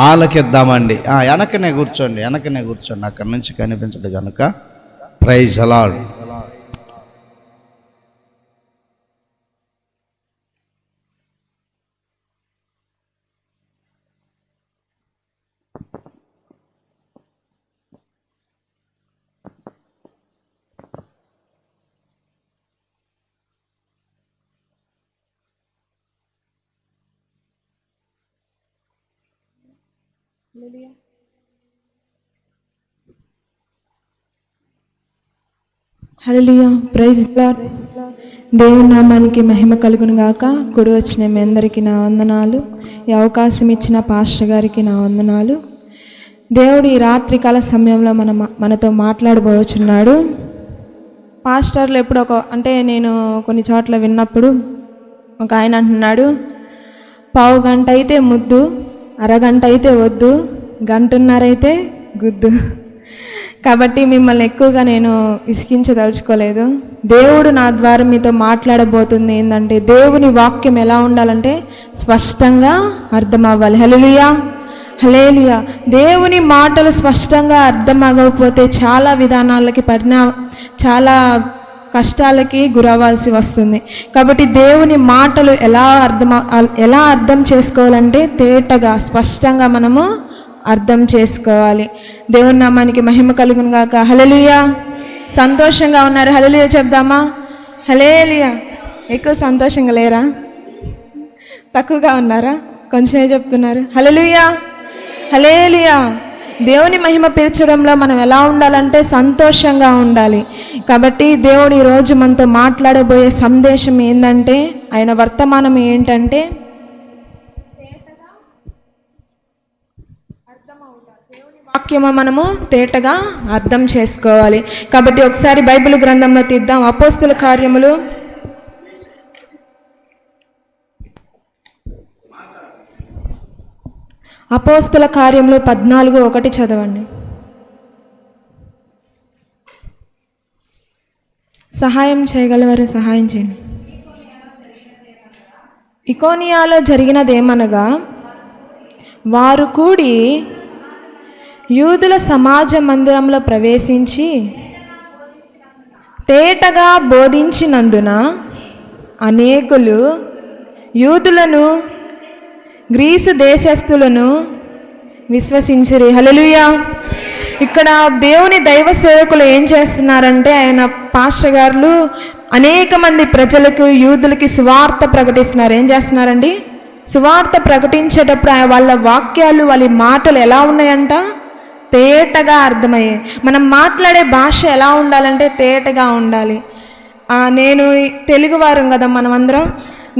ఆలకిద్దామండి. వెనకనే కూర్చోండి, అక్కడి నుంచి కనిపించదు కనుక. Praise the lord. Hallelujah. Praise the lord. దేవుని నామానికి మహిమ కలుగును గాక. కూడి వచ్చిన మీ అందరికీ నా వందనాలు. ఈ అవకాశం ఇచ్చిన పాస్టర్ గారికి నా వందనాలు. దేవుడు ఈ రాత్రికాల సమయంలో మనతో మాట్లాడబోచున్నాడు. పాస్టర్లు ఎప్పుడు నేను కొన్ని చోట్ల విన్నప్పుడు ఒక ఆయన అంటున్నాడు, పావు గంట అయితే ముద్దు, అరగంట అయితే వద్దు, గంటన్నర అయితే గుద్దు. కాబట్టి మిమ్మల్ని ఎక్కువగా నేను విసిగించదలుచుకోలేదు. దేవుడు నా ద్వారా మీతో మాట్లాడబోతుంది ఏంటంటే, దేవుని వాక్యం ఎలా ఉండాలంటే స్పష్టంగా అర్థం అవ్వాలి. హల్లెలూయా, హల్లెలూయా. దేవుని మాటలు స్పష్టంగా అర్థం అవ్వకపోతే చాలా విధానాలకి చాలా కష్టాలకి గురవ్వాల్సి వస్తుంది. కాబట్టి దేవుని మాటలు ఎలా అర్థం చేసుకోవాలంటే తేటగా స్పష్టంగా మనము అర్థం చేసుకోవాలి. దేవుని నామానికి మహిమ కలుగును గాక. హల్లెలూయా. సంతోషంగా ఉన్నారు? హల్లెలూయా చెప్దామా? హల్లెలూయా. ఎక్కువ సంతోషంగా లేరా? తక్కువగా ఉన్నారా? కొంచెమే చెప్తున్నారు. హల్లెలూయా, హల్లెలూయా. దేవుని మహిమ పీల్చడంలో మనం ఎలా ఉండాలంటే సంతోషంగా ఉండాలి. కాబట్టి దేవుడు ఈరోజు మనతో మాట్లాడబోయే సందేశం ఏంటంటే, ఆయన వర్తమానం ఏంటంటే వాక్యము మనము తేటగా అర్థం చేసుకోవాలి. కాబట్టి ఒకసారి బైబిల్ గ్రంథంలో తీద్దాం. అపోస్తల కార్యములు 14:1 చదవండి. సహాయం చేయగలవారు? సహాయం చేయండి. ఇకోనియాలో జరిగినదేమనగా, వారు కూడి యూదుల సమాజ మందిరంలో ప్రవేశించి తేటగా బోధించినందున అనేకులు యూదులను గ్రీసు దేశస్థులను విశ్వసించిరి. హల్లెలూయా. ఇక్కడ దేవుని దైవ సేవకులు ఏం చేస్తున్నారంటే, ఆయన పాస్టర్ గారు అనేక మంది ప్రజలకు, యూదులకి సువార్త ప్రకటిస్తున్నారు. ఏం చేస్తున్నారండి? సువార్త ప్రకటించేటప్పుడు వాళ్ళ వాక్యాలు, వాళ్ళ మాటలు ఎలా ఉన్నాయంట? తేటగా అర్థమయ్యాయి. మనం మాట్లాడే భాష ఎలా ఉండాలంటే తేటగా ఉండాలి. నేను తెలుగువారం కదా మనమందరం.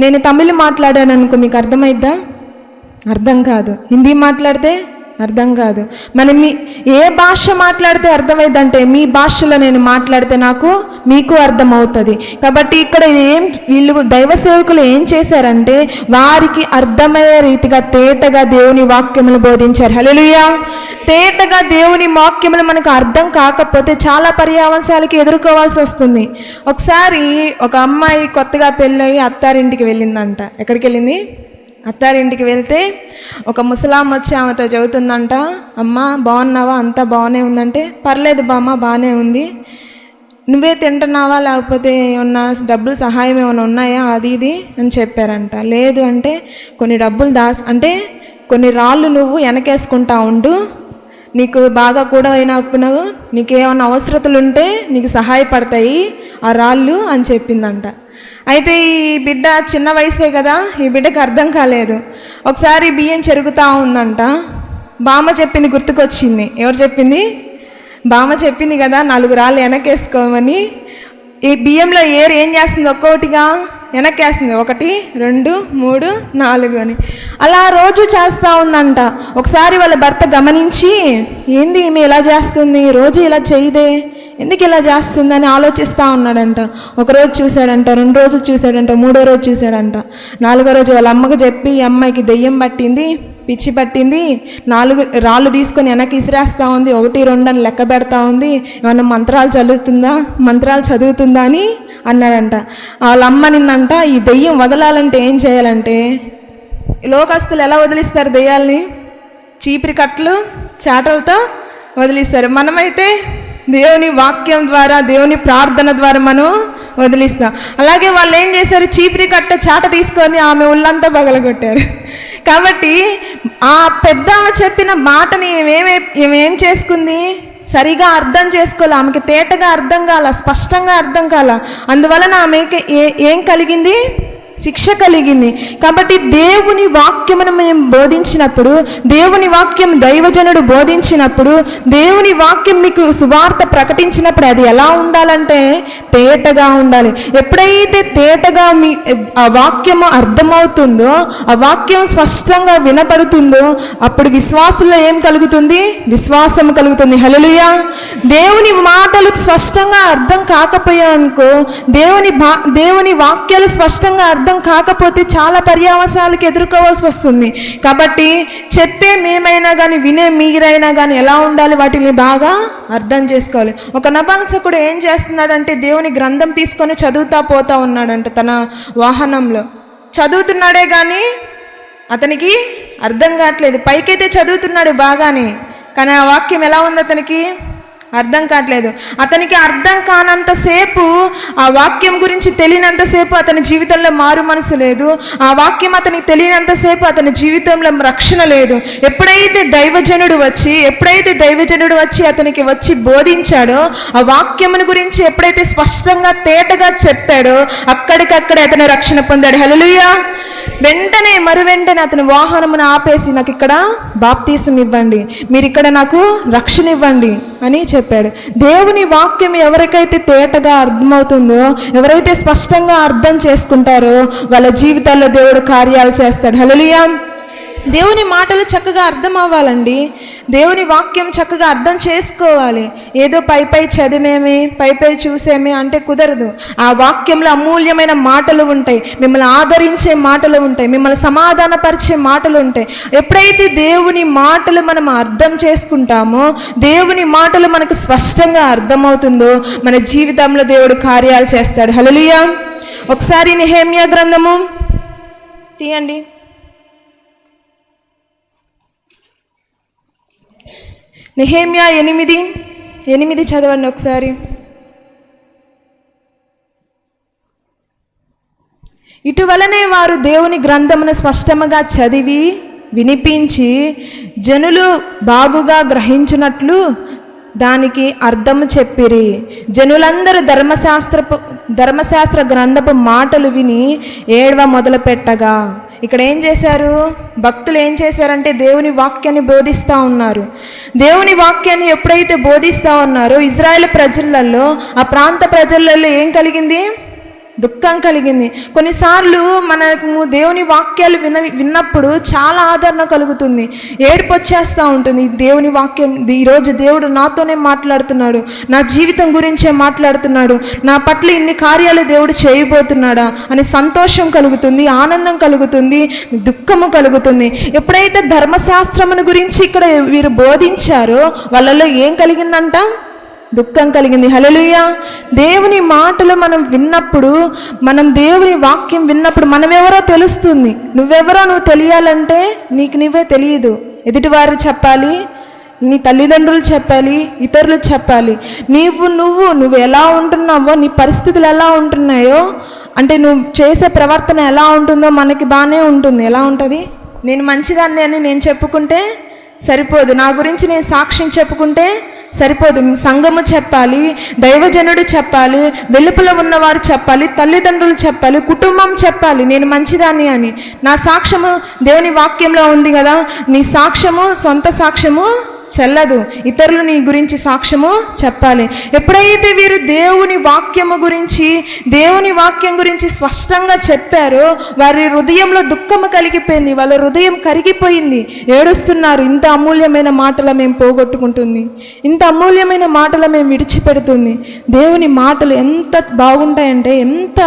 నేను తమిళ్ మాట్లాడాను అనుకో, మీకు అర్థమైద్దా? అర్థం కాదు. హిందీ మాట్లాడితే అర్థం కాదు. మనం ఏ భాష మాట్లాడితే అర్థమైందంటే, మీ భాషలో నేను మాట్లాడితే మీకు అర్థమవుతుంది. కాబట్టి ఇక్కడ వీళ్ళు దైవ సేవకులు ఏం చేశారంటే, వారికి అర్థమయ్యే రీతిగా తేటగా దేవుని వాక్యములు బోధించారు. హల్లెలూయా. తేటగా దేవుని వాక్యములు మనకు అర్థం కాకపోతే చాలా పర్యావసాలకి ఎదుర్కోవాల్సి వస్తుంది. ఒకసారి ఒక అమ్మాయి కొత్తగా పెళ్ళయి అత్తారింటికి వెళ్ళిందంట. ఎక్కడికి వెళ్ళింది? అత్తారింటికి వెళ్తే ఒక ముసలాం వచ్చి ఆమెతో చెబుతుందంట, అమ్మ బాగున్నావా? అంతా బాగానే ఉందంటే, పర్లేదు బామ్మ బాగానే ఉంది, నువ్వే తింటున్నావా లేకపోతే ఏమన్నా డబ్బులు సహాయం ఏమైనా ఉన్నాయా అది ఇది అని చెప్పారంట. లేదు అంటే, కొన్ని డబ్బులు అంటే కొన్ని రాళ్ళు నువ్వు వెనకేసుకుంటా ఉండు, నీకు బాగా కూడా అయినప్పుడు నీకేమైనా అవసరతలు ఉంటే నీకు సహాయపడతాయి ఆ రాళ్ళు అని చెప్పిందంట. అయితే ఈ బిడ్డ చిన్న వయసే కదా, ఈ బిడ్డకు అర్థం కాలేదు. ఒకసారి బియ్యం చెరుగుతూ ఉందంట. బామ్మ చెప్పింది గుర్తుకొచ్చింది. ఎవరు చెప్పింది? బామ్మ చెప్పింది కదా 4 రాళ్ళు వెనకేసుకోమని. ఈ బియ్యంలో ఏం చేస్తుంది? ఒక్కొక్కటిగా వెనక్కేస్తుంది. 1, 2, 3, 4 అని అలా రోజు చేస్తూ ఉందంట. ఒకసారి వాళ్ళ భర్త గమనించి, ఏంది ఈమె ఇలా చేస్తుంది, రోజు ఇలా చేయదే, ఎందుకు ఇలా చేస్తుందని ఆలోచిస్తూ ఉన్నాడంట. ఒకరోజు చూశాడంట, 2 రోజులు చూశాడంట, 3వ రోజు చూశాడంట. 4వ రోజు వాళ్ళ అమ్మకి చెప్పి, ఈ అమ్మాయికి దెయ్యం పట్టింది, పిచ్చి పట్టింది, 4 రాళ్ళు తీసుకొని వెనక్కి ఇసిరేస్తూ ఉంది, 1, 2 అని లెక్క పెడతా ఉంది, ఏమన్నా మంత్రాలు చదువుతుందా అని అన్నాడంట. వాళ్ళ అమ్మ నిన్నంట, ఈ దెయ్యం వదలాలంటే ఏం చేయాలంటే, లోకస్తులు ఎలా వదిలిస్తారు దెయ్యాల్ని? చీపిరి కట్టలు చాటలతో వదిలిస్తారు. మనమైతే దేవుని వాక్యం ద్వారా, దేవుని ప్రార్థన ద్వారా మనం వదిలిస్తాం. అలాగే వాళ్ళు ఏం చేశారు, చీపిరి కట్ట చాట తీసుకొని ఆమె ఒళ్ళంతా పగలగొట్టారు. కాబట్టి ఆ పెద్దామె చెప్పిన మాటని ఏమేం చేసుకుంది, సరిగా అర్థం చేసుకోవాలి. ఆమెకి తేటగా అర్థం కాల, స్పష్టంగా అర్థం కాల. అందువలన ఆమెకి ఏం కలిగింది, శిక్ష కలిగింది. కాబట్టి దేవుని వాక్యమును మేము బోధించినప్పుడు, దేవుని వాక్యం దైవజనుడు బోధించినప్పుడు, దేవుని వాక్యం మీకు సువార్త ప్రకటించినప్పుడు అది ఎలా ఉండాలంటే తేటగా ఉండాలి. ఎప్పుడైతే తేటగా ఆ వాక్యము అర్థమవుతుందో, ఆ వాక్యం స్పష్టంగా వినపడుతుందో, అప్పుడు విశ్వాసంలో ఏం కలుగుతుంది, విశ్వాసం కలుగుతుంది. హల్లెలూయా. దేవుని మాటలు స్పష్టంగా అర్థం కాకపోయానుకో, దేవుని వాక్యాలు స్పష్టంగా అర్థం కాకపోతే చాలా పర్యావసానాలకు ఎదుర్కోవాల్సి వస్తుంది. కాబట్టి చెప్పే మేమైనా కానీ, వినే మీరైనా కానీ ఎలా ఉండాలి, వాటిని బాగా అర్థం చేసుకోవాలి. ఒక నపుంసకుడు ఏం చేస్తున్నాడంటే దేవుని గ్రంథం తీసుకొని చదువుతా పోతా ఉన్నాడంట తన వాహనంలో. చదువుతున్నాడే కానీ అతనికి అర్థం కావట్లేదు. పైకైతే చదువుతున్నాడు బాగానే, కానీ ఆ వాక్యం ఎలా ఉంది అతనికి అర్థం కావట్లేదు. అతనికి అర్థం కానంతసేపు, ఆ వాక్యం గురించి తెలియనంతసేపు అతని జీవితంలో మారు మనసు లేదు. ఆ వాక్యం అతనికి తెలియనంతసేపు అతని జీవితంలో రక్షణ లేదు. ఎప్పుడైతే దైవజనుడు వచ్చి అతనికి వచ్చి బోధించాడో, ఆ వాక్యమును గురించి ఎప్పుడైతే స్పష్టంగా తేటగా చెప్పాడో, అక్కడికక్కడే అతను రక్షణ పొందాడు. హల్లెలూయా. వెంటనే అతని వాహనమును ఆపేసి, నాకు ఇక్కడ బాప్తీసం ఇవ్వండి, మీరు ఇక్కడ నాకు రక్షణ ఇవ్వండి అని చెప్పాడు. దేవుని వాక్యం ఎవరికైతే తేటగా అర్థమవుతుందో, ఎవరైతే స్పష్టంగా అర్థం చేసుకుంటారో, వాళ్ళ జీవితాల్లో దేవుడు కార్యాలు చేస్తాడు. హల్లెలూయా. దేవుని మాటలు చక్కగా అర్థం అవ్వాలండి. దేవుని వాక్యం చక్కగా అర్థం చేసుకోవాలి. ఏదో పై చదివేమి, పై చూసేమి అంటే కుదరదు. ఆ వాక్యంలో అమూల్యమైన మాటలు ఉంటాయి, మిమ్మల్ని ఆదరించే మాటలు ఉంటాయి, మిమ్మల్ని సమాధానపరిచే మాటలు ఉంటాయి. ఎప్పుడైతే దేవుని మాటలు మనం అర్థం చేసుకుంటామో, దేవుని మాటలు మనకు స్పష్టంగా అర్థమవుతుందో, మన జీవితంలో దేవుడు కార్యాలు చేస్తాడు. హల్లెలూయా. ఒకసారి నెహెమ్యా గ్రంథము తీయండి. నెహెమ్యా 8 చదవండి ఒకసారి. ఇటువలనే వారు దేవుని గ్రంథమును స్పష్టముగా చదివి వినిపించి జనులు బాగుగా గ్రహించున్నట్లు దానికి అర్థము చెప్పిరి. జనులందరూ ధర్మశాస్త్ర గ్రంథపు మాటలు విని ఏడవ మొదలు పెట్టగా, ఇక్కడ ఏం చేశారు, భక్తులు ఏం చేశారంటే దేవుని వాక్యాన్ని బోధిస్తూ ఉన్నారు. దేవుని వాక్యాన్ని ఎప్పుడైతే బోధిస్తూ ఉన్నారో, ఇజ్రాయేల్ ప్రజలలో, ఆ ప్రాంత ప్రజలలో ఏం కలిగింది, దుఃఖం కలిగింది. కొన్నిసార్లు మనకు దేవుని వాక్యాలు విన్నప్పుడు చాలా ఆదరణ కలుగుతుంది, ఏడుపు వచ్చేస్తూ ఉంటుంది. దేవుని వాక్యం, ఈరోజు దేవుడు నాతోనే మాట్లాడుతున్నాడు, నా జీవితం గురించే మాట్లాడుతున్నాడు, నా పట్ల ఇన్ని కార్యాలు దేవుడు చేయబోతున్నాడా అని సంతోషం కలుగుతుంది, ఆనందం కలుగుతుంది, దుఃఖము కలుగుతుంది. ఎప్పుడైతే ధర్మశాస్త్రమును గురించి ఇక్కడ వీరు బోధించారో, వాళ్ళలో ఏం కలిగిందంట, దుఃఖం కలిగింది. హల్లెలూయా. దేవుని మాటలు మనం విన్నప్పుడు, మనం దేవుని వాక్యం విన్నప్పుడు మనమెవరో తెలుస్తుంది. నువ్వు తెలియాలంటే నీకు నువ్వే తెలియదు. ఎదుటివారు చెప్పాలి, నీ తల్లిదండ్రులు చెప్పాలి, ఇతరులు చెప్పాలి. నువ్వు ఎలా ఉంటున్నావో, నీ పరిస్థితులు ఎలా ఉంటున్నాయో, అంటే నువ్వు చేసే ప్రవర్తన ఎలా ఉంటుందో మనకి బాగానే ఉంటుంది. ఎలా ఉంటుంది, నేను మంచిదాన్ని అని నేను చెప్పుకుంటే సరిపోదు, నా గురించి నేను సాక్ష్యం చెప్పుకుంటే సరిపోదు. సంఘము చెప్పాలి, దైవజనుడు చెప్పాలి, వెలుపల ఉన్నవారు చెప్పాలి, తల్లిదండ్రులు చెప్పాలి, కుటుంబం చెప్పాలి నేను మంచిదాన్ని అని. నా సాక్ష్యము దేవుని వాక్యంలో ఉంది కదా, నీ సాక్ష్యము సొంత సాక్ష్యము చెల్లదు, ఇతరులు నీ గురించి సాక్ష్యము చెప్పాలి. ఎప్పుడైతే వీరు దేవుని వాక్యం గురించి స్పష్టంగా చెప్పారో, వారి హృదయంలో దుఃఖము కలిగిపోయింది, వాళ్ళ హృదయం కరిగిపోయింది, ఏడుస్తున్నారు. ఇంత అమూల్యమైన మాటలు మేము పోగొట్టుకుంటుంది, ఇంత అమూల్యమైన మాటలు మేము విడిచిపెడుతుంది. దేవుని మాటలు ఎంత బాగుంటాయంటే, ఎంత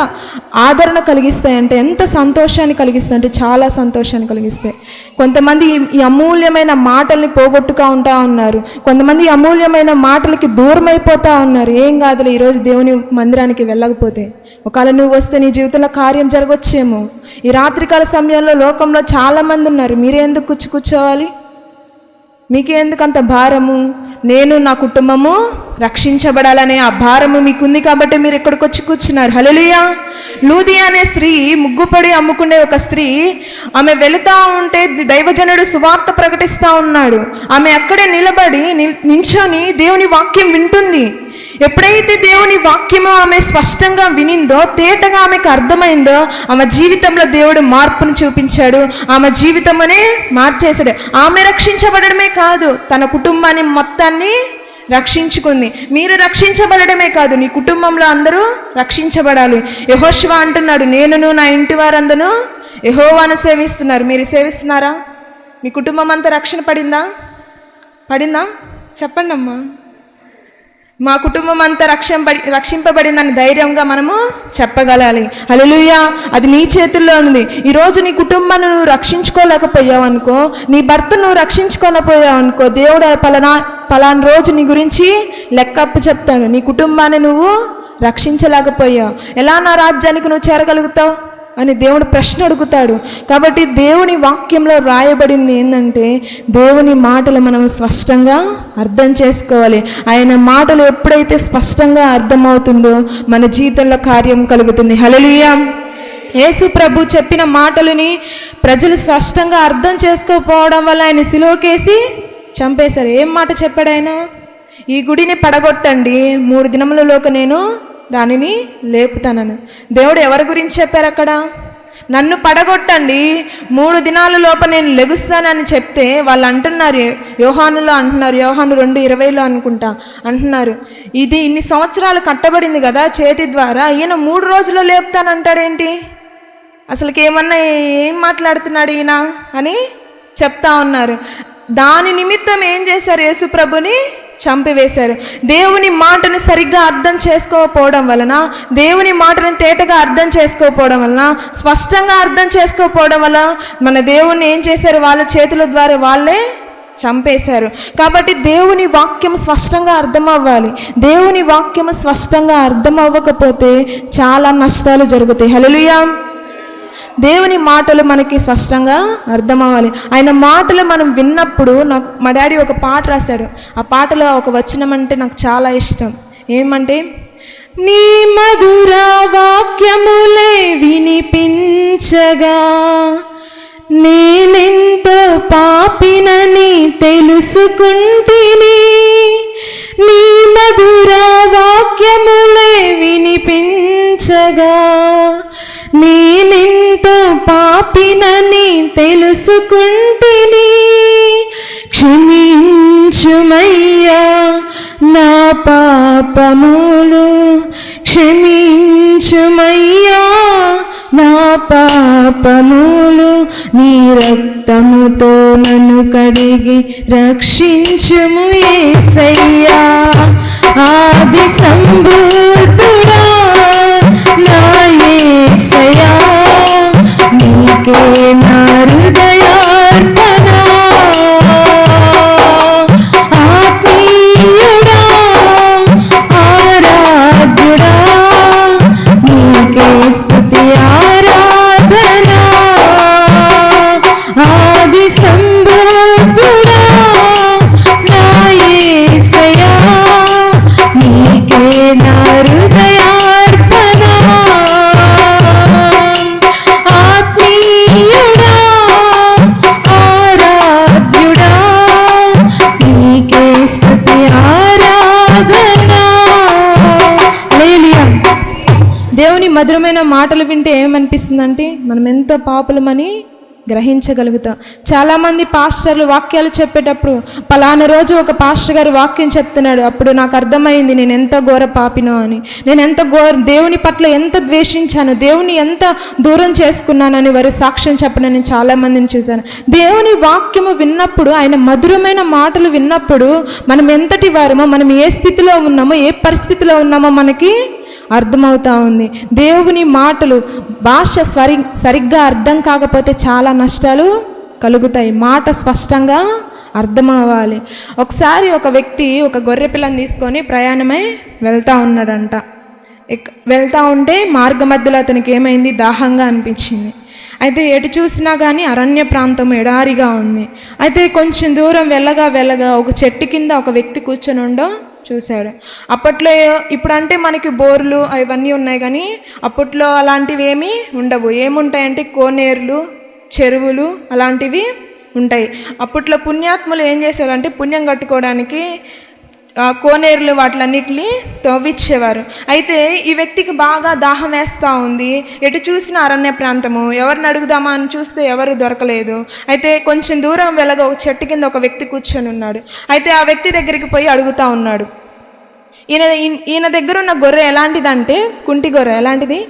ఆదరణ కలిగిస్తాయంటే, ఎంత సంతోషాన్ని కలిగిస్తాయంటే, చాలా సంతోషాన్ని కలిగిస్తాయి. కొంతమంది ఈ అమూల్యమైన మాటల్ని పోగొట్టుగా ఉన్నారు, కొంతమంది అమూల్యమైన మాటలకి దూరం అయిపోతూ ఉన్నారు. ఏం కాదులే, ఈరోజు దేవుని మందిరానికి వెళ్ళకపోతే, ఒకవేళ నువ్వు వస్తే నీ జీవితంలో కార్యం జరగొచ్చేమో. ఈ రాత్రికాల సమయంలో లోకంలో చాలామంది ఉన్నారు, మీరే ఎందుకు కూర్చోవాలి? మీకెందుకంత భారము? నేను నా కుటుంబము రక్షించబడాలనే ఆ భారము మీకుంది కాబట్టి మీరు ఇక్కడికి వచ్చి కూర్చున్నారు. హల్లెలూయా. లూదియా అనే స్త్రీ, ముగ్గుపడి అమ్ముకునే ఒక స్త్రీ, ఆమె వెళుతూ ఉంటే దైవజనుడు సువార్త ప్రకటిస్తూ ఉన్నాడు. ఆమె అక్కడే నిలబడి నించొని దేవుని వాక్యం వింటుంది. ఎప్పుడైతే దేవుని వాక్యము ఆమె స్పష్టంగా వినిందో, తేటగా ఆమెకు అర్థమైందో, ఆమె జీవితంలో దేవుడు మార్పును చూపించాడు. ఆమె జీవితమునే మార్చేశాడు. ఆమె రక్షించబడమే కాదు, తన కుటుంబాన్ని మొత్తాన్ని రక్షించుకుంది. మీరు రక్షించబడమే కాదు, నీ కుటుంబంలో అందరూ రక్షించబడాలి. యెహోషువ అంటున్నాడు, నేనును నా ఇంటి వారందరూ యెహోవాను సేవిస్తున్నారు. మీరు సేవిస్తున్నారా? మీ కుటుంబం అంతా రక్షణ పడిందా? చెప్పండి అమ్మా. మా కుటుంబం అంతా రక్షింపబడిందని ధైర్యంగా మనము చెప్పగలాలి. హల్లెలూయా. అది నీ చేతుల్లో ఉంది. ఈరోజు నీ కుటుంబాన్ని నువ్వు రక్షించుకోలేకపోయావు అనుకో, నీ భర్త నువ్వు రక్షించుకోలేకపోయావు అనుకో, దేవుడు పలానా రోజు నీ గురించి లెక్కప్పు చెప్తాడు. నీ కుటుంబాన్ని నువ్వు రక్షించలేకపోయావు, ఎలా నా రాజ్యానికి నువ్వు చేరగలుగుతావు అని దేవుడు ప్రశ్న అడుగుతాడు. కాబట్టి దేవుని వాక్యంలో రాయబడింది ఏంటంటే, దేవుని మాటలు మనం స్పష్టంగా అర్థం చేసుకోవాలి. ఆయన మాటలు ఎప్పుడైతే స్పష్టంగా అర్థమవుతుందో మన జీవితంలో కార్యం కలుగుతుంది. హల్లెలూయా. యేసు ప్రభు చెప్పిన మాటలని ప్రజలు స్పష్టంగా అర్థం చేసుకోకపోవడం వల్ల ఆయన సిలువకేసి చంపేశారు. ఏం మాట చెప్పాడు ఆయన? ఈ గుడిని పడగొట్టండి, 3 దినములలోకి నేను దానిని లేపుతానని. దేవుడు ఎవరి గురించి చెప్పారు అక్కడ? నన్ను పడగొట్టండి, 3 దినాల లోప నేను లెగుస్తానని చెప్తే వాళ్ళు అంటున్నారు, యోహానులో అంటున్నారు, యోహాను 2:20 అనుకుంటా అంటున్నారు, ఇది ఇన్ని సంవత్సరాలు కట్టబడింది కదా చేతి ద్వారా, ఈయన 3 రోజుల్లో లేపుతానంటాడేంటి? అసలుకి ఏం మాట్లాడుతున్నాడు ఈయన అని చెప్తా ఉన్నారు. దాని నిమిత్తం ఏం చేశారు? యేసు ప్రభుని చంపివేశారు. దేవుని మాటను సరిగ్గా అర్థం చేసుకోకపోవడం వలన, దేవుని మాటను తేటగా అర్థం చేసుకోకపోవడం వలన, స్పష్టంగా అర్థం చేసుకోకపోవడం వల్ల మన దేవుణ్ణి ఏం చేశారు? వాళ్ళ చేతుల ద్వారా వాళ్ళే చంపేశారు. కాబట్టి దేవుని వాక్యం స్పష్టంగా అర్థం అవ్వాలి. దేవుని వాక్యం స్పష్టంగా అర్థం అవ్వకపోతే చాలా నష్టాలు జరుగుతాయి. హల్లెలూయా. దేవుని మాటలు మనకి స్పష్టంగా అర్థం అవ్వాలి. ఆయన మాటలు మనం విన్నప్పుడు, నాకు మా డాడీ ఒక పాట రాశాడు. ఆ పాటలో ఒక వచనం అంటే నాకు చాలా ఇష్టం. ఏమంటే, నీ మధుర వాక్యములే వినిపించగా నేనెంతో పాపినని తెలుసుకుంటిని. నీ మధుర వాక్యములే వినిపించగా నేనెంతో పాపినని తెలుసుకుంటిని. క్షమించుమయ్యా నా పాపములు, క్షమించుమయ్యా నా పాపములు, నీ రక్తముతో నన్ను కడిగి రక్షించుము యేసయ్యా. ఆది సంబూతుడా నా యేసయ్యా, నీకే నా హృదయార్పణ. ఆత్మీయుడా ఆరాధ్యుడా, నీకే స్తుతి ఆరాధన. ఆది సంబూతుడా నా యేసయ్యా, నీకే నా హృదయార్పణ. ఆత్మీయుడా ఆరాధ్యుడా, నీకే స్తుతి ఆరాధన. హల్లెలూయా. దేవుని మధురమైన మాటలు వింటే ఏమనిపిస్తుందంటే, మనం ఎంతో పాపులమని గ్రహించగలుగుతాం. చాలామంది పాస్టర్లు వాక్యాలు చెప్పేటప్పుడు, పలానా రోజు ఒక పాస్టర్ గారు వాక్యం చెప్తున్నాడు, అప్పుడు నాకు అర్థమైంది నేను ఎంత ఘోర పాపినో అని, నేను ఎంత దేవుని పట్ల ఎంత ద్వేషించాను, దేవుని ఎంత దూరం చేసుకున్నానని వారు సాక్ష్యం చెప్పడం నేను చాలామందిని చూశాను. దేవుని వాక్యము విన్నప్పుడు, ఆయన మధురమైన మాటలు విన్నప్పుడు మనం ఎంతటి వారమో, మనం ఏ స్థితిలో ఉన్నామో, ఏ పరిస్థితిలో ఉన్నామో మనకి అర్థమవుతా ఉంది. దేవుని మాటలు భాష సరిగ్గా అర్థం కాకపోతే చాలా నష్టాలు కలుగుతాయి. మాట స్పష్టంగా అర్థం అవ్వాలి. ఒకసారి ఒక వ్యక్తి ఒక గొర్రె పిల్లని తీసుకొని ప్రయాణమై వెళ్తూ ఉన్నాడంట. వెళ్తూ ఉంటే మార్గ మధ్యలో అతనికి ఏమైంది? దాహంగా అనిపించింది. అయితే ఎటు చూసినా కానీ అరణ్య ప్రాంతం ఎడారిగా ఉంది. అయితే కొంచెం దూరం వెళ్ళగా ఒక చెట్టు కింద ఒక వ్యక్తి కూర్చొని ఉండో చూశాడు. అప్పట్లో ఇప్పుడంటే మనకి బోర్లు అవన్నీ ఉన్నాయి, కానీ అప్పట్లో అలాంటివి ఏమీ ఉండవు. ఏముంటాయంటే కోనేరులు, చెరువులు అలాంటివి ఉంటాయి. అప్పట్లో పుణ్యాత్ములు ఏం చేశారంటే పుణ్యం కట్టుకోవడానికి కోనేరులు వాటిలన్నిటిని తవ్విచ్చేవారు. అయితే ఈ వ్యక్తికి బాగా దాహం వేస్తూ ఉంది. ఎటు చూసిన అరణ్య ప్రాంతము, ఎవరిని అడుగుదామా అని చూస్తే ఎవరు దొరకలేదు. అయితే కొంచెం దూరం వెళ్ళగా ఒక చెట్టు కింద ఒక వ్యక్తి కూర్చొని ఉన్నాడు. అయితే ఆ వ్యక్తి దగ్గరికి పోయి అడుగుతూ ఉన్నాడు. ఈయన దగ్గర ఉన్న గొర్రె ఎలాంటిదంటే కుంటి గొర్రె. ఎలాంటిది?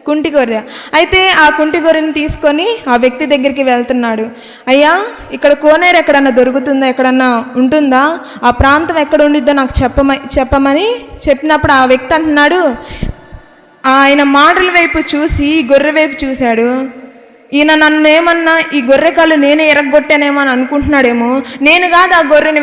కుంటి గొర్రె. అయితే ఆ కుంటి గొర్రెని తీసుకొని ఆ వ్యక్తి దగ్గరికి వెళ్తున్నాడు. అయ్యా, ఇక్కడ కోనేరు ఎక్కడన్నా దొరుకుతుందా, ఎక్కడన్నా ఉంటుందా, ఆ ప్రాంతం ఎక్కడ ఉండిద్దో నాకు చెప్పమని చెప్పినప్పుడు ఆ వ్యక్తి అంటున్నాడు, ఆయన మాటల వైపు చూసి గొర్రె వైపు చూశాడు. ఈయన నన్ను ఏమన్నా ఈ గొర్రె కాలు నేనే ఎరగొట్టానేమో అని అనుకుంటున్నాడేమో. నేను కాదు ఆ గొర్రెని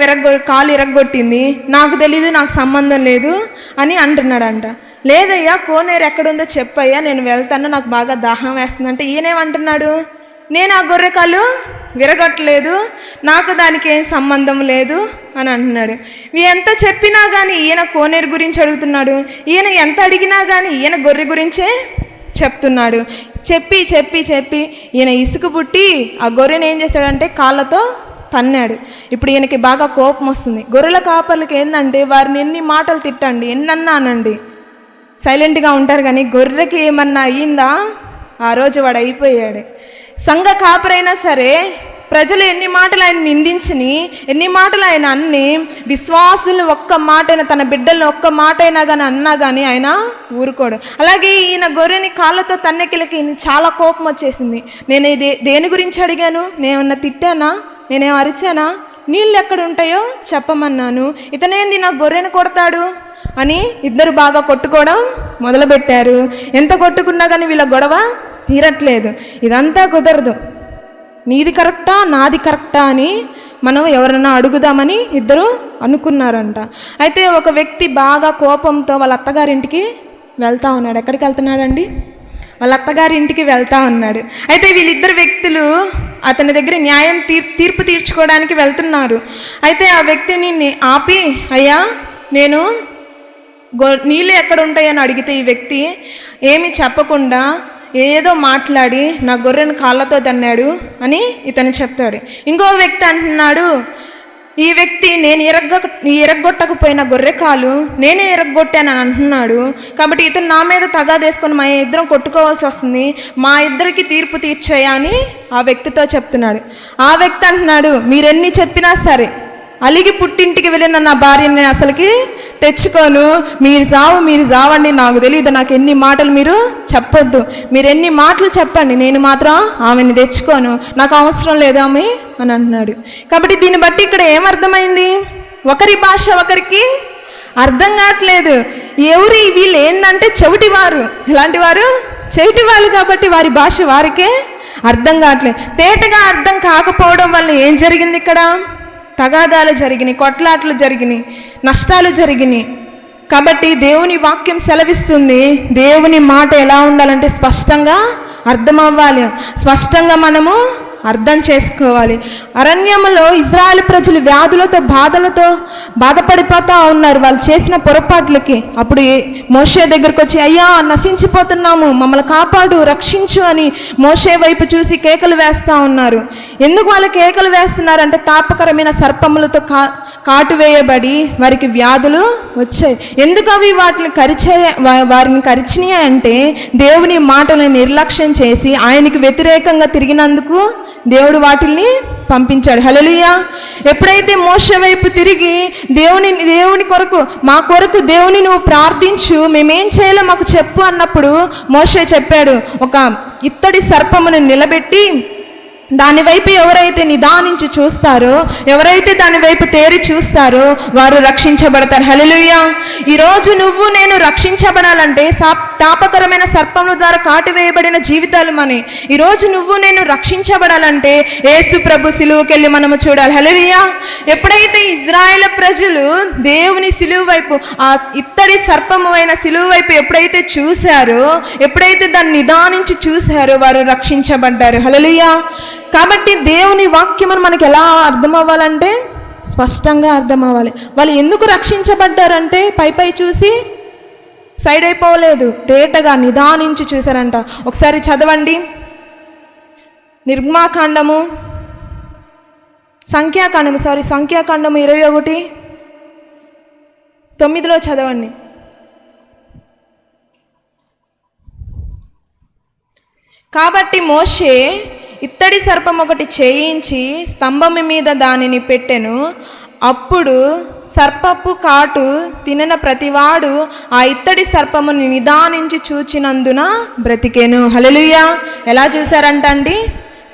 కాలు ఎరగొట్టింది, నాకు తెలీదు, నాకు సంబంధం లేదు అని అంటున్నాడంట. లేదయ్యా, కోనేరు ఎక్కడుందో చెప్పయ్యా, నేను వెళ్తాను, నాకు బాగా దాహం వేస్తుందంటే ఈయనేమంటున్నాడు, నేను ఆ గొర్రె కాలు విరగొట్టలేదు, నాకు దానికి ఏం సంబంధం లేదు అని అంటున్నాడు. ఎంత చెప్పినా కానీ ఈయన కోనేరు గురించి అడుగుతున్నాడు. ఈయన ఎంత అడిగినా కానీ ఈయన గొర్రె గురించే చెప్తున్నాడు. చెప్పి చెప్పి చెప్పి ఈయన ఇసుకు పుట్టి ఆ గొర్రెని ఏం చేశాడంటే కాళ్ళతో తన్నాడు. ఇప్పుడు ఈయనకి బాగా కోపం వస్తుంది. గొర్రెల కాపర్లకి ఏంటంటే వారిని ఎన్ని మాటలు తిట్టండి, ఎన్నన్నా అనండి, సైలెంట్గా ఉంటారు. కానీ గొర్రెకి ఏమన్నా అయ్యిందా ఆ రోజు వాడు అయిపోయాడు. సంఘ కాపరైనా సరే ప్రజలు ఎన్ని మాటలు ఆయన నిందించిని, ఎన్ని మాటలు ఆయన అన్ని, విశ్వాసులు ఒక్క మాటైనా, తన బిడ్డలను ఒక్క మాట అయినా కానీ అన్నా కానీ ఆయన ఊరుకోడు. అలాగే ఈయన గొర్రెని కాళ్ళతో తన్నెకిలకి చాలా కోపం వచ్చేసింది. నేను దేని గురించి అడిగాను, నేనేమన్నా తిట్టానా, నేనేం అరిచానా, నీళ్ళు ఎక్కడ ఉంటాయో చెప్పమన్నాను, ఇతనేంది నా గొర్రెను కొడతాడు అని ఇద్దరు బాగా కొట్టుకోవడం మొదలుపెట్టారు. ఎంత కొట్టుకున్నా కానీ వీళ్ళ గొడవ తీరట్లేదు. ఇదంతా కుదరదు, నీది కరెక్టా నాది కరెక్టా అని మనం ఎవరన్నా అడుగుదామని ఇద్దరు అనుకున్నారంట. అయితే ఒక వ్యక్తి బాగా కోపంతో వాళ్ళ అత్తగారింటికి వెళ్తా ఉన్నాడు. ఎక్కడికి వెళ్తున్నాడండి? వాళ్ళ అత్తగారి ఇంటికి వెళ్తా ఉన్నాడు. అయితే వీళ్ళిద్దరు వ్యక్తులు అతని దగ్గర న్యాయం తీర్పు తీర్చుకోవడానికి వెళ్తున్నారు. అయితే ఆ వ్యక్తిని ఆపి, అయ్యా, నేను నీళ్ళు ఎక్కడ ఉంటాయని అడిగితే ఈ వ్యక్తి ఏమి చెప్పకుండా ఏదో మాట్లాడి నా గొర్రెను కాళ్ళతో తన్నాడు అని ఇతను చెప్తాడు. ఇంకో వ్యక్తి అంటున్నాడు, ఈ వ్యక్తి నేను ఎరగొట్టకపోయిన గొర్రె కాలు నేనే ఎరగొట్టానని అంటున్నాడు. కాబట్టి ఇతను నా మీద తగాదేసుకొని మా ఇద్దరం కొట్టుకోవాల్సి వస్తుంది, మా ఇద్దరికి తీర్పు తీర్చేయా అని ఆ వ్యక్తితో చెప్తున్నాడు. ఆ వ్యక్తి అంటున్నాడు, మీరెన్ని చెప్పినా సరే అలిగి పుట్టింటికి వెళ్ళిన నా భార్యని నేను అసలుకి తెచ్చుకోను, మీరు చావండి, నాకు తెలియదు, నాకు ఎన్ని మాటలు మీరు చెప్పొద్దు, మీరు ఎన్ని మాటలు చెప్పండి, నేను మాత్రం ఆమెని తెచ్చుకోను, నాకు అవసరం లేదు ఆమె అని అంటున్నాడు. కాబట్టి దీన్ని బట్టి ఇక్కడ ఏమర్థమైంది, ఒకరి భాష ఒకరికి అర్థం కావట్లేదు. వీళ్ళు ఏంటంటే చెవిటివారు. ఎలాంటి వారు? చెవిటి వాళ్ళు. కాబట్టి వారి భాష వారికే అర్థం కావట్లేదు. తేటగా అర్థం కాకపోవడం వల్ల ఏం జరిగింది? ఇక్కడ తగాదాలు జరిగినాయి, కొట్లాట్లు జరిగినాయి, నష్టాలు జరిగినాయి. కాబట్టి దేవుని వాక్యం సెలవిస్తుంది, దేవుని మాట ఎలా ఉండాలంటే స్పష్టంగా అర్థం అవ్వాలి, స్పష్టంగా మనము అర్థం చేసుకోవాలి. అరణ్యంలో ఇజ్రాయెల్ ప్రజలు వ్యాధులతో బాధలతో బాధపడిపోతూ ఉన్నారు వాళ్ళు చేసిన పొరపాట్లకి. అప్పుడు మోషే దగ్గరకు వచ్చి, అయ్యా, నశించిపోతున్నాము, మమ్మల్ని కాపాడు, రక్షించు అని మోషే వైపు చూసి కేకలు వేస్తూ ఉన్నారు. ఎందుకు వాళ్ళు కేకలు వేస్తున్నారంటే తాపకరమైన సర్పములతో కాటు వేయబడి వారికి వ్యాధులు వచ్చాయి. ఎందుకు అవి వారిని కరిచినాయి అంటే దేవుని మాటలను నిర్లక్ష్యం చేసి ఆయనకి వ్యతిరేకంగా తిరిగినందుకు దేవుడు వాటిల్ని పంపించాడు. హల్లెలూయా. ఎప్పుడైతే మోషే వైపు తిరిగి దేవుని కొరకు, మా కొరకు దేవుని నువ్వు ప్రార్థించు, మేమేం చేయాలో మాకు చెప్పు అన్నప్పుడు మోషే చెప్పాడు, ఒక ఇత్తడి సర్పమును నిలబెట్టి దాని వైపు ఎవరైతే నిదానించి చూస్తారో, ఎవరైతే దాని వైపు తేరి చూస్తారో వారు రక్షించబడతారు. హల్లెలూయా. ఈరోజు నువ్వు నేను రక్షించబడాలంటే తాపకరమైన సర్పముల ద్వారా కాటివేయబడిన జీవితాలు మని. ఈరోజు నువ్వు నేను రక్షించబడాలంటే యేసు ప్రభు సిలువకెళ్ళి మనము చూడాలి. హల్లెలూయా. ఎప్పుడైతే ఇజ్రాయేల్ ప్రజలు దేవుని సిలువ వైపు, ఆ ఇత్తడి సర్పము అయిన సిలువ వైపు ఎప్పుడైతే చూశారో, ఎప్పుడైతే దాన్ని నిదానించి చూశారో వారు రక్షించబడ్డారు. హల్లెలూయా. కాబట్టి దేవుని వాక్యము మనకి ఎలా అర్థం అవ్వాలంటే స్పష్టంగా అర్థం అవ్వాలి. వాళ్ళు ఎందుకు రక్షించబడ్డారంటే పై చూసి సైడ్ అయిపోలేదు, తేటగా నిదానించి చూశారంట. ఒకసారి చదవండి, నిర్గమాకాండము సంఖ్యాకాండము 21:9 చదవండి. కాబట్టి మోషే ఇత్తడి సర్పం ఒకటి చేయించి స్తంభం మీద దానిని పెట్టెను. అప్పుడు సర్పపు కాటు తినిన ప్రతివాడు ఆ ఇత్తడి సర్పముని నిదానించి చూచినందున బ్రతికెను. హల్లెలూయా. ఎలా చూశారంటండి?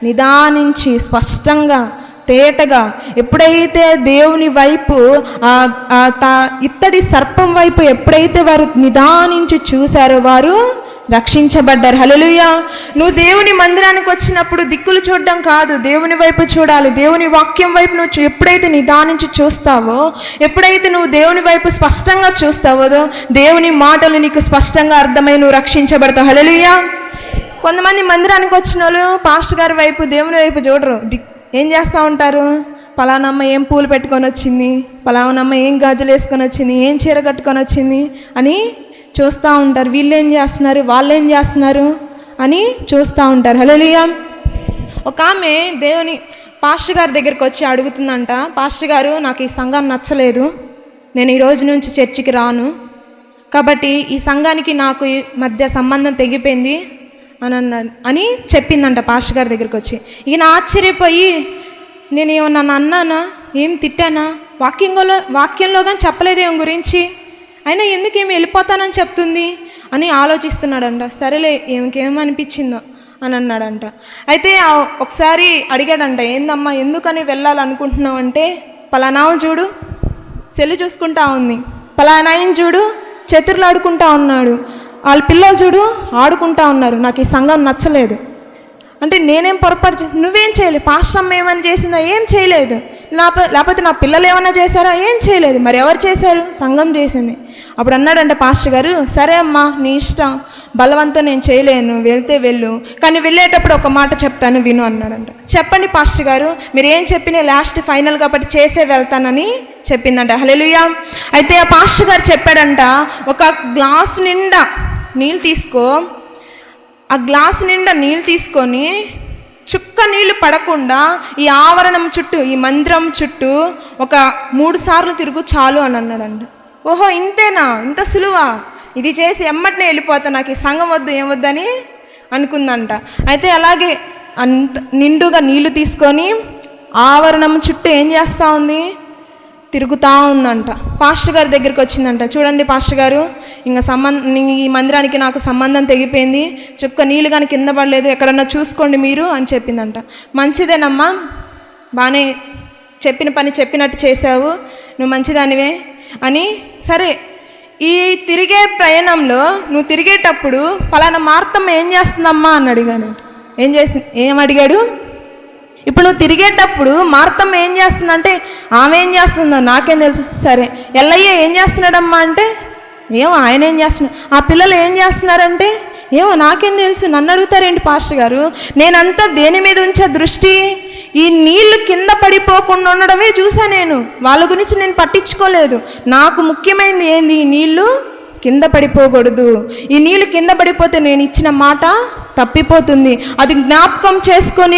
నిదానించి, స్పష్టంగా, తేటగా. ఎప్పుడైతే దేవుని వైపు, ఇత్తడి సర్పం వైపు ఎప్పుడైతే వారు నిదానించి చూశారో వారు రక్షించబడ్డారు. హల్లెలూయా. నువ్వు దేవుని మందిరానికి వచ్చినప్పుడు దిక్కులు చూడడం కాదు, దేవుని వైపు చూడాలి. దేవుని వాక్యం వైపు నువ్వు ఎప్పుడైతే నిదానించి చూస్తావో, ఎప్పుడైతే నువ్వు దేవుని వైపు స్పష్టంగా చూస్తావో, దేవుని మాటలు నీకు స్పష్టంగా అర్థమై నువ్వు రక్షించబడతావు. హల్లెలూయా. కొంతమంది మందిరానికి వచ్చిన వాళ్ళు పాస్టర్ గారి వైపు, దేవుని వైపు చూడరు. ఏం చేస్తూ ఉంటారు? పలానమ్మ ఏం పూలు పెట్టుకొని వచ్చింది, పలానమ్మ ఏం గాజులు వేసుకొని వచ్చింది, ఏం చీర కట్టుకొని వచ్చింది అని చూస్తూ ఉంటారు. వీళ్ళు ఏం చేస్తున్నారు, వాళ్ళు ఏం చేస్తున్నారు అని చూస్తూ ఉంటారు. హల్లెలూయా. ఒక ఆమె దేవుని పాస్టర్ గారి దగ్గరికి వచ్చి అడుగుతుందంట, పాస్టర్ గారు నాకు ఈ సంఘం నచ్చలేదు, నేను ఈ రోజు నుంచి చర్చికి రాను, కాబట్టి ఈ సంఘానికి నాకు మధ్య సంబంధం తెగిపోయింది అని చెప్పిందంట పాస్టర్ గారి దగ్గరికి వచ్చి. ఈయన ఆశ్చర్యపోయి, నేను ఏమన్నా అన్నానా, ఏం తిట్టానా, వాక్యంలో కానీ చెప్పలేదేం గురించి, అయినా ఎందుకేమి వెళ్ళిపోతానని చెప్తుంది అని ఆలోచిస్తున్నాడంట. సరేలే ఏమికేమనిపించిందో అని అన్నాడంట. అయితే ఒకసారి అడిగాడంట, ఏందమ్మా ఎందుకని వెళ్ళాలనుకుంటున్నావు అంటే, పలానావు చూడు సెల్లు చూసుకుంటా ఉంది, పలానాయన చూడు చతుర్లు ఆడుకుంటా ఉన్నాడు, వాళ్ళ పిల్లలు చూడు ఆడుకుంటా ఉన్నారు, నాకు ఈ సంఘం నచ్చలేదు. అంటే నేనేం పొరపాటు, నువ్వేం చేయలేదు, పాస్టర్ అమ్మ ఏమని చేసిందా, ఏం చేయలేదు, లేకపోతే నా పిల్లలు ఏమన్నా చేశారా, ఏం చేయలేదు, మరి ఎవరు చేశారు, సంఘం చేసింది. అప్పుడు అన్నాడంట పాస్టర్ గారు, సరే అమ్మా నీ ఇష్టం, బలవంతం నేను చేయలేను, వెళ్తే వెళ్ళు, కానీ వెళ్ళేటప్పుడు ఒక మాట చెప్తాను విను అన్నాడంట. చెప్పండి పాస్టర్ గారు, మీరు ఏం చెప్పినా లాస్ట్ ఫైనల్ కాబట్టి చేసే వెళ్తానని చెప్పిందంట. హల్లెలూయా. అయితే ఆ పాస్టర్ గారు చెప్పాడంట, ఒక గ్లాస్ నిండా నీళ్ళు తీసుకో, ఆ గ్లాస్ నిండా నీళ్ళు తీసుకొని చుక్క నీళ్ళు పడకుండా ఈ ఆవరణం చుట్టూ, ఈ మందిరం చుట్టూ ఒక 3 సార్లు తిరుగు చాలు అని అన్నాడంట. ఓహో ఇంతేనా, ఇంత సులువా, ఇది చేసి ఎమ్మటినే వెళ్ళిపోతా, నాకు ఈ సంఘం వద్దు ఏమొద్దని అనుకుందంట. అయితే అలాగే అంత నిండుగా నీళ్లు తీసుకొని ఆవరణం చుట్టూ ఏం చేస్తూ ఉంది, తిరుగుతూ ఉందంట. పాస్టర్ గారి దగ్గరికి వచ్చిందంట. చూడండి పాస్టర్ గారు, ఇంకా ఈ మందిరానికి నాకు సంబంధం తెగిపోయింది, చుక్క నీళ్ళు కానీ కింద పడలేదు, ఎక్కడన్నా చూసుకోండి మీరు అని చెప్పిందంట. మంచిదేనమ్మా, బాగానే చెప్పిన పని చెప్పినట్టు చేసావు, నువ్వు మంచిదానివే అని. సరే, ఈ తిరిగే ప్రయాణంలో నువ్వు తిరిగేటప్పుడు పలానా మార్తమ్మ ఏం చేస్తుందమ్మా అని అడిగాడు. ఏమడిగాడు? ఇప్పుడు నువ్వు తిరిగేటప్పుడు మార్తమ్మ ఏం చేస్తుందంటే, ఆమె ఏం చేస్తుందో నాకేం తెలుసు. సరే, ఎల్లయ్య ఏం చేస్తున్నాడమ్మా అంటే, ఏమో ఆయన ఏం చేస్తున్నాడు. ఆ పిల్లలు ఏం చేస్తున్నారంటే, ఏమో నాకేం తెలుసు, నన్ను అడుగుతారేంటి పాస్టర్ గారు, నేనంతా దేని మీద ఉంచే దృష్టి, ఈ నీళ్లు కింద పడిపోకుండా ఉండడమే చూసా, నేను వాళ్ళ గురించి నేను పట్టించుకోలేదు. నాకు ముఖ్యమైనది ఏంది, ఈ నీళ్లు కింద పడిపోకూడదు, ఈ నీళ్ళు కింద పడిపోతే నేను ఇచ్చిన మాట తప్పిపోతుంది, అది జ్ఞాపకం చేసుకొని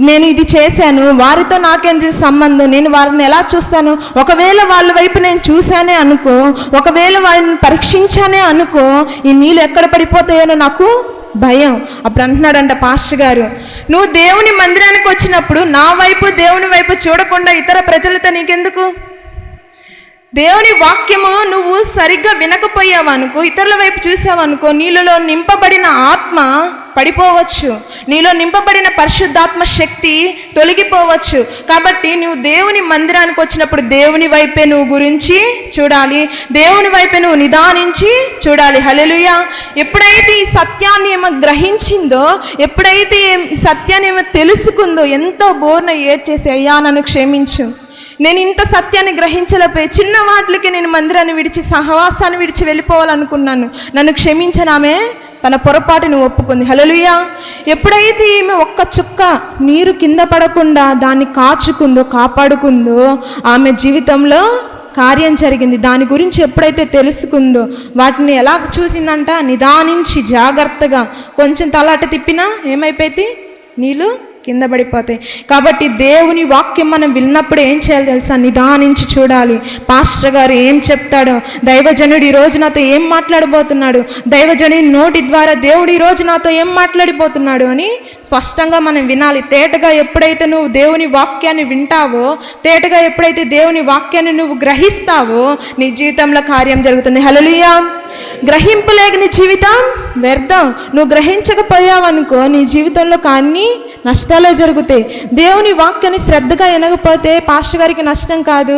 నేను ఇది చేశాను, వారితో నాకేం సంబంధం, నేను వారిని ఎలా చూస్తాను, ఒకవేళ వాళ్ళ వైపు నేను చూశానే అనుకో, ఒకవేళ వారిని పరీక్షించానే అనుకో, ఈ నీళ్ళు ఎక్కడ పడిపోతాయో నాకు భయం. అప్పుడు అంటున్నాడంట పాస్టర్ గారు, నువ్వు దేవుని మందిరానికి వచ్చినప్పుడు నా వైపు దేవుని వైపు చూడకుండా ఇతర ప్రజలతో నీకెందుకు, దేవుని వాక్యము నువ్వు సరిగ్గా వినకపోయావనుకో, ఇతరుల వైపు చూసావనుకో, నీళ్ళలో నింపబడిన ఆత్మ పడిపోవచ్చు, నీలో నింపబడిన పరిశుద్ధాత్మ శక్తి తొలగిపోవచ్చు. కాబట్టి నువ్వు దేవుని మందిరానికి వచ్చినప్పుడు దేవుని వైపే నువ్వు గురించి చూడాలి, దేవుని వైపే నువ్వు నిదానించి చూడాలి. హల్లెలూయా. ఎప్పుడైతే ఈ సత్యాన్ని ఏమో గ్రహించిందో, ఎప్పుడైతే ఈ సత్యాన్ని ఏమో తెలుసుకుందో, ఎంతో బోర్న ఏడ్చేసి అయ్యా నన్ను క్షమించు, నేను ఇంత సత్యాన్ని గ్రహించలేకపోయి చిన్న వాటికి నేను మందిరాన్ని విడిచి సహవాసాన్ని విడిచి వెళ్ళిపోవాలనుకున్నాను, నన్ను క్షమించనామే తన పొరపాటును ఒప్పుకుంది. హల్లెలూయా. ఎప్పుడైతే ఈమె ఒక్క చుక్క నీరు కింద పడకుండా దాన్ని కాచుకుందో, కాపాడుకుందో, ఆమె జీవితంలో కార్యం జరిగింది. దాని గురించి ఎప్పుడైతే తెలుసుకుందో, వాటిని ఎలా చూసిందంట, నిదానించి జాగ్రత్తగా కొంచెం తల అటు తిప్పినా ఏమైపోయింది, నీళ్ళు కింద పడిపోతాయి. కాబట్టి దేవుని వాక్యం మనం విన్నప్పుడు ఏం చేయాలి తెలుసా, నిదానించి చూడాలి. పాస్టర్ గారు ఏం చెప్తాడో, దైవజనుడు ఈరోజు నాతో ఏం మాట్లాడబోతున్నాడు, దైవజనుడి నోటి ద్వారా దేవుడు ఈరోజు నాతో ఏం మాట్లాడిపోతున్నాడు అని స్పష్టంగా మనం వినాలి. తేటగా ఎప్పుడైతే నువ్వు దేవుని వాక్యాన్ని వింటావో, తేటగా ఎప్పుడైతే దేవుని వాక్యాన్ని నువ్వు గ్రహిస్తావో, నీ జీవితంలో కార్యం జరుగుతుంది. హల్లెలూయా. గ్రహింపులేని జీవితం వ్యర్థం. నువ్వు గ్రహించకపోయావనుకో నీ జీవితంలో కానీ నష్టాలే జరుగుతాయి. దేవుని వాక్యాన్ని శ్రద్ధగా వినకపోతే పాస్టర్ గారికి నష్టం కాదు,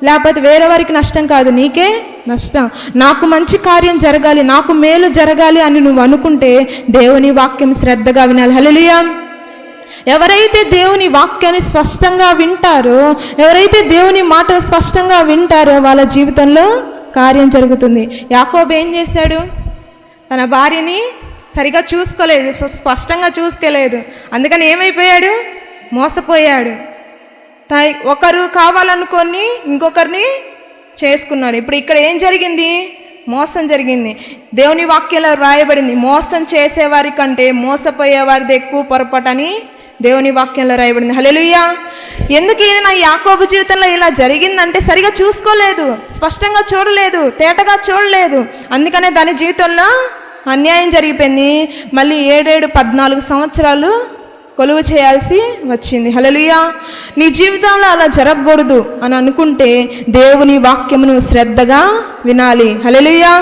లేకపోతే వేరే వారికి నష్టం కాదు, నీకే నష్టం. నాకు మంచి కార్యం జరగాలి, నాకు మేలు జరగాలి అని నువ్వు అనుకుంటే దేవుని వాక్యం శ్రద్ధగా వినాలి. హల్లెలూయా. ఎవరైతే దేవుని వాక్యాన్ని స్పష్టంగా వింటారో, ఎవరైతే దేవుని మాట స్పష్టంగా వింటారో వాళ్ళ జీవితంలో కార్యం జరుగుతుంది. యాకోబు ఏం చేశాడు, తన భార్యని సరిగా చూసుకోలేదు, స్పష్టంగా చూసుకోలేదు, అందుకని ఏమైపోయాడు, మోసపోయాడు. ఒకరు కావాలనుకొని ఇంకొకరిని చేసుకున్నాడు. ఇప్పుడు ఇక్కడ ఏం జరిగింది, మోసం జరిగింది. దేవుని వాక్యంలో రాయబడింది, మోసం చేసేవారి కంటే మోసపోయేవారిది ఎక్కువ పొరపాటని దేవుని వాక్యంలో రాయబడింది. హల్లెలూయా. ఎందుకు నా యాకోబు జీవితంలో ఇలా జరిగిందంటే సరిగా చూసుకోలేదు, స్పష్టంగా చూడలేదు, తేటగా చూడలేదు, అందుకనే దాని జీవితంలో అన్యాయం జరిగిపోయింది. మళ్ళీ 14 సంవత్సరాలు కొలువు చేయాల్సి వచ్చింది. హల్లెలూయా. నీ జీవితంలో అలా జరగకూడదు అని అనుకుంటే దేవుని వాక్యమును శ్రద్ధగా వినాలి. హల్లెలూయా.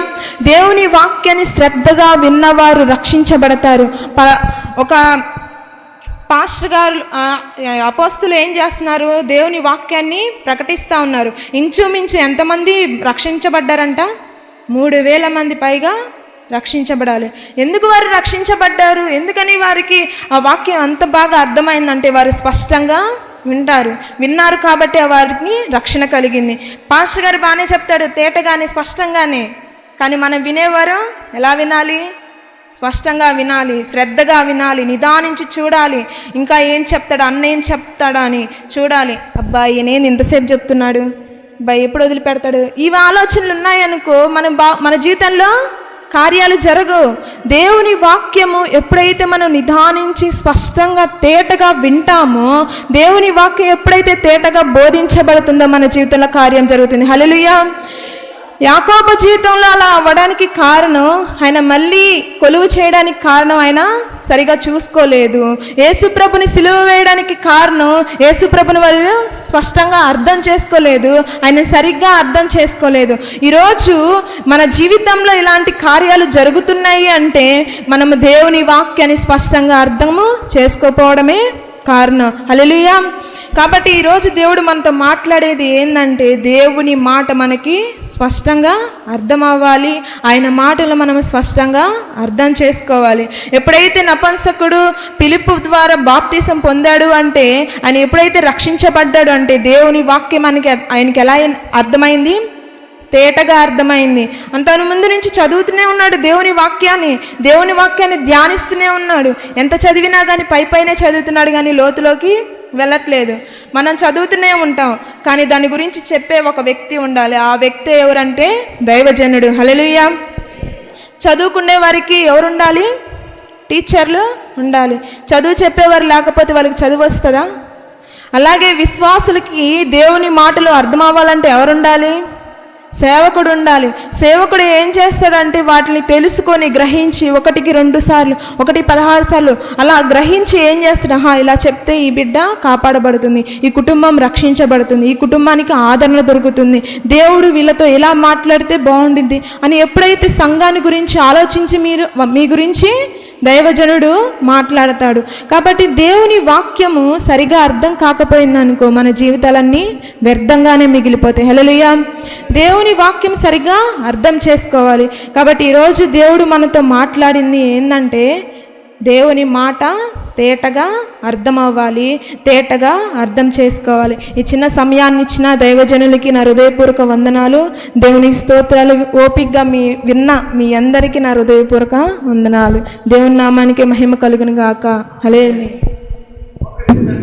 దేవుని వాక్యాన్ని శ్రద్ధగా విన్నవారు రక్షించబడతారు. ఒక పాస్టర్ గారు అపోస్తులు ఏం చేస్తున్నారు, దేవుని వాక్యాన్ని ప్రకటిస్తూ ఉన్నారు. ఇంచుమించు ఎంతమంది రక్షించబడ్డారంట, 3000 మంది పైగా రక్షించబడాలి. ఎందుకు వారు రక్షించబడ్డారు, ఎందుకని వారికి ఆ వాక్యం అంత బాగా అర్థమైందంటే వారు స్పష్టంగా విన్నారు కాబట్టి వారికి రక్షణ కలిగింది. పాస్టర్ గారు బాగానే చెప్తాడు, తేటగానే స్పష్టంగానే, కానీ మనం వినేవారు ఎలా వినాలి, స్పష్టంగా వినాలి, శ్రద్ధగా వినాలి, నిదానించి చూడాలి. ఇంకా ఏం చెప్తాడు, అన్న ఏం చెప్తాడా అని చూడాలి. అబ్బాయి నేను ఇంతసేపు చెప్తున్నాడు, అబ్బాయి ఎప్పుడు వదిలిపెడతాడు, ఇవి ఆలోచనలు ఉన్నాయనుకో మన జీవితంలో కార్యాలు జరగవు. దేవుని వాక్యము ఎప్పుడైతే మనం నిదానించి స్పష్టంగా తేటగా వింటామో, దేవుని వాక్యం ఎప్పుడైతే తేటగా బోధించబడుతుందో మన జీవితంలో కార్యం జరుగుతుంది. హల్లెలూయా. యాకోబు జీవితంలో అలా అవ్వడానికి కారణం, ఆయన మళ్ళీ కొలువు చేయడానికి కారణం ఆయన సరిగా చూసుకోలేదు. యేసుప్రభుని సిలువ వేయడానికి కారణం, యేసుప్రభుని వారు స్పష్టంగా అర్థం చేసుకోలేదు, ఆయన సరిగ్గా అర్థం చేసుకోలేదు. ఈరోజు మన జీవితంలో ఇలాంటి కార్యాలు జరుగుతున్నాయి అంటే మనము దేవుని వాక్యాన్ని స్పష్టంగా అర్థము చేసుకోకపోవడమే కారణం. హల్లెలూయా. కాబట్టి ఈరోజు దేవుడు మనతో మాట్లాడేది ఏంటంటే, దేవుని మాట మనకి స్పష్టంగా అర్థం అవ్వాలి, ఆయన మాటలు మనం స్పష్టంగా అర్థం చేసుకోవాలి. ఎప్పుడైతే నపుంసకుడు ఫిలిప్పు ద్వారా బాప్తీసం పొందాడు అంటే, ఆయన ఎప్పుడైతే రక్షించబడ్డాడు అంటే దేవుని వాక్యం ఆయనకి ఎలా అర్థమైంది, తేటగా అర్థమైంది. అంతకు ముందు నుంచి చదువుతూనే ఉన్నాడు దేవుని వాక్యాన్ని ధ్యానిస్తూనే ఉన్నాడు. ఎంత చదివినా కానీ పైనే చదువుతున్నాడు కానీ లోతులోకి వెళ్ళట్లేదు. మనం చదువుతూనే ఉంటాం కానీ దాని గురించి చెప్పే ఒక వ్యక్తి ఉండాలి. ఆ వ్యక్తి ఎవరంటే దైవజనుడు. హల్లెలూయా. చదువుకునే వారికి ఎవరు ఉండాలి, టీచర్లు ఉండాలి. చదువు చెప్పేవారు లేకపోతే వాళ్ళకి చదువు వస్తుందా? అలాగే విశ్వాసులకి దేవుని మాటలు అర్థం అవ్వాలంటే ఎవరు ఉండాలి, సేవకుడు ఉండాలి. సేవకుడు ఏం చేస్తాడంటే వాటిని తెలుసుకొని గ్రహించి 1కి 2 సార్లు 1కి 16 సార్లు అలా గ్రహించి ఏం చేస్తాడు, ఇలా చెప్తే ఈ బిడ్డ కాపాడబడుతుంది, ఈ కుటుంబం రక్షించబడుతుంది, ఈ కుటుంబానికి ఆదరణ దొరుకుతుంది, దేవుడు వీళ్ళతో ఎలా మాట్లాడితే బాగుంటుంది అని ఎప్పుడైతే సంఘాన్ని గురించి ఆలోచించి మీ గురించి దైవజనుడు మాట్లాడతాడు. కాబట్టి దేవుని వాక్యము సరిగా అర్థం కాకపోయిందనుకో మన జీవితాలన్నీ వ్యర్థంగానే మిగిలిపోతాయి. హల్లెలూయా. దేవుని వాక్యం సరిగా అర్థం చేసుకోవాలి. కాబట్టి ఈరోజు దేవుడు మనతో మాట్లాడింది ఏంటంటే దేవుని మాట తేటగా అర్థం అవ్వాలి, తేటగా అర్థం చేసుకోవాలి. ఈ చిన్న సమయాన్ని ఇచ్చిన దైవజనులకి నా హృదయపూర్వక వందనాలు, దేవునికి స్తోత్రాలు. ఓపికగా విన్న మీ అందరికీ నా హృదయపూర్వక వందనాలు. దేవుని నామానికి మహిమ కలుగును గాక. హల్లెలూయా.